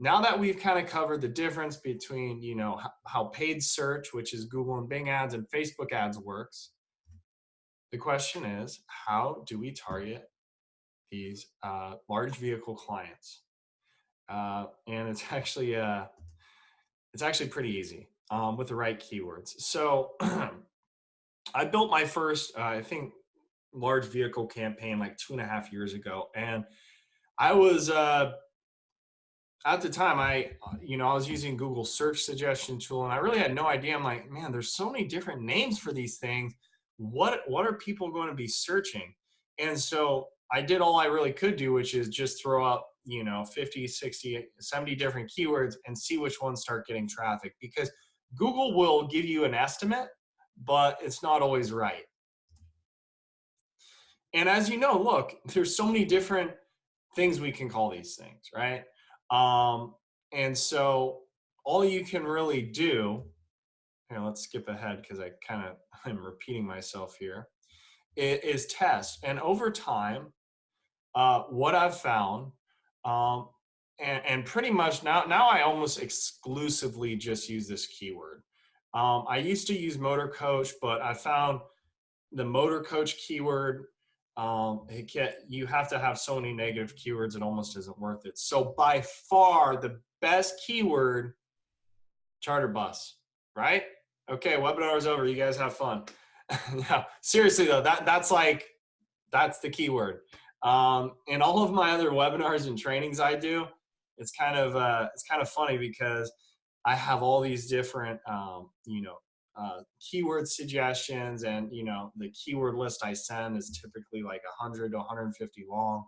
now that we've kind of covered the difference between, you know, how paid search, which is Google and Bing ads, and Facebook ads works, the question is, how do we target these large vehicle clients? And it's actually pretty easy with the right keywords. So I built my first, I think, large vehicle campaign like 2.5 years ago, and I was at the time, I was using Google search suggestion tool, and I really had no idea. I'm like, man, there's so many different names for these things. What are people going to be searching? And so I did all I really could do, which is just throw out, 50, 60, 70 different keywords and see which ones start getting traffic, because Google will give you an estimate, but it's not always right. And as you know, look, there's so many different things we can call these things, right? And so all you can really do, here, let's skip ahead because I'm repeating myself here, is test. And over time, what I've found, and pretty much now I almost exclusively just use this keyword. I used to use motor coach, but I found the motor coach keyword, you have to have so many negative keywords, it almost isn't worth it. So by far the best keyword, charter bus, right? Okay, webinar's over, you guys have fun. No, seriously though, that's the keyword. And all of my other webinars and trainings I do, it's kind of funny because I have all these different keyword suggestions, and the keyword list I send is typically like 100 to 150 long.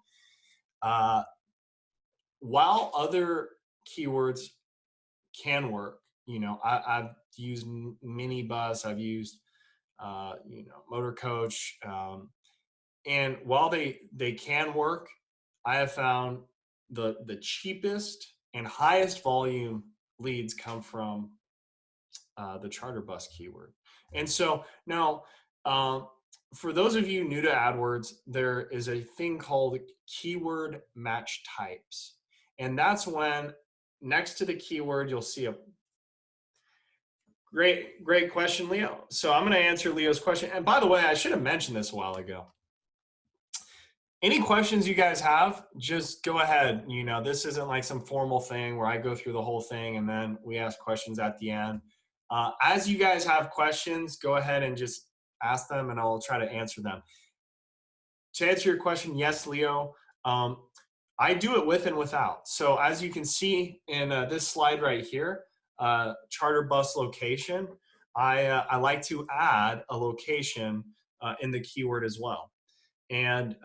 While other keywords can work, I've used minibus, I've used motor coach, and while they can work, I have found the cheapest and highest volume leads come from the charter bus keyword. And so now, for those of you new to AdWords, there is a thing called keyword match types. And that's when next to the keyword, you'll see a great question, Leo. So I'm going to answer Leo's question. And by the way, I should have mentioned this a while ago. Any questions you guys have, just go ahead. This isn't like some formal thing where I go through the whole thing and then we ask questions at the end. As you guys have questions, go ahead and just ask them and I'll try to answer them. To answer your question, yes, Leo, I do it with and without. So as you can see in this slide right here, charter bus location, I like to add a location in the keyword as well. And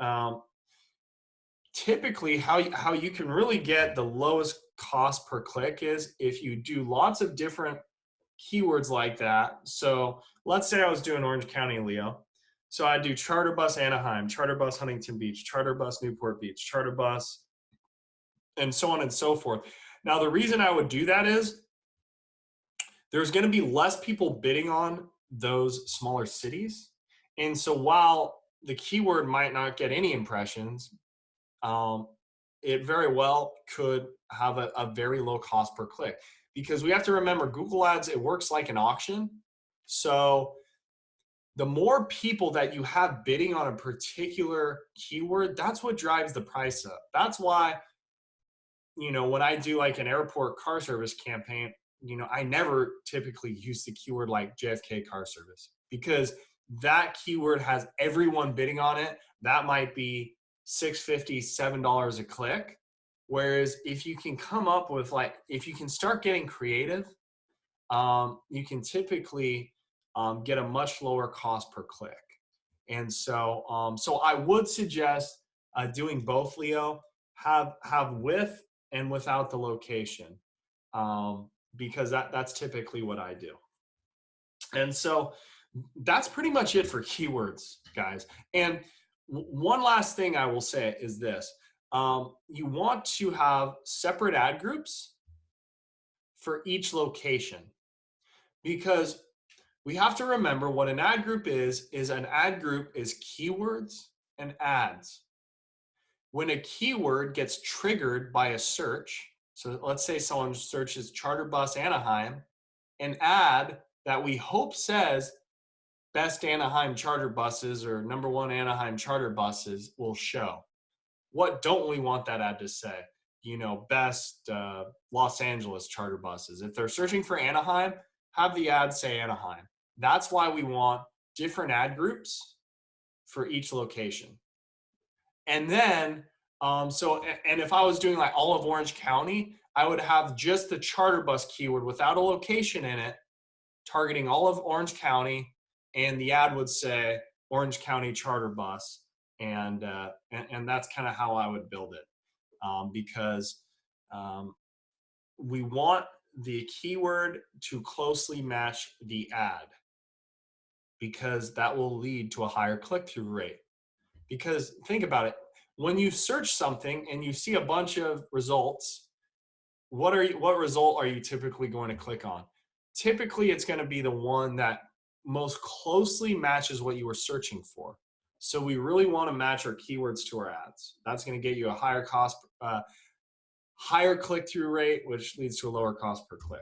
typically how you can really get the lowest cost per click is if you do lots of different keywords like that. So let's say I was doing Orange County, Leo. So I do charter bus Anaheim, charter bus Huntington Beach, charter bus Newport Beach, charter bus, and so on and so forth. Now, the reason I would do that is there's going to be less people bidding on those smaller cities. And so while the keyword might not get any impressions, it very well could have a very low cost per click. Because we have to remember, Google Ads, it works like an auction. So the more people that you have bidding on a particular keyword, that's what drives the price up. That's why, when I do like an airport car service campaign, I never typically use the keyword like JFK car service, because that keyword has everyone bidding on it. That might be $6.50, $7 a click. Whereas if you can come up with if you can start getting creative, you can typically get a much lower cost per click. And so, so I would suggest doing both, Leo. Have with and without the location, because that's typically what I do. And so that's pretty much it for keywords, guys. And one last thing I will say is this. You want to have separate ad groups for each location, because we have to remember what an ad group is an ad group is keywords and ads. When a keyword gets triggered by a search, So let's say someone searches charter bus Anaheim, an ad that we hope says best Anaheim charter buses or #1 Anaheim charter buses will show. What don't we want that ad to say? You know, best Los Angeles charter buses. If they're searching for Anaheim, have the ad say Anaheim. That's why we want different ad groups for each location. And then, and if I was doing like all of Orange County, I would have just the charter bus keyword without a location in it, targeting all of Orange County, and the ad would say Orange County charter bus, and that's kind of how I would build it, because we want the keyword to closely match the ad, because that will lead to a higher click-through rate. Because think about it, when you search something and you see a bunch of results, what result are you typically going to click on? Typically, it's going to be the one that most closely matches what you were searching for. So we really want to match our keywords to our ads. That's going to get you a higher click-through rate, which leads to a lower cost per click.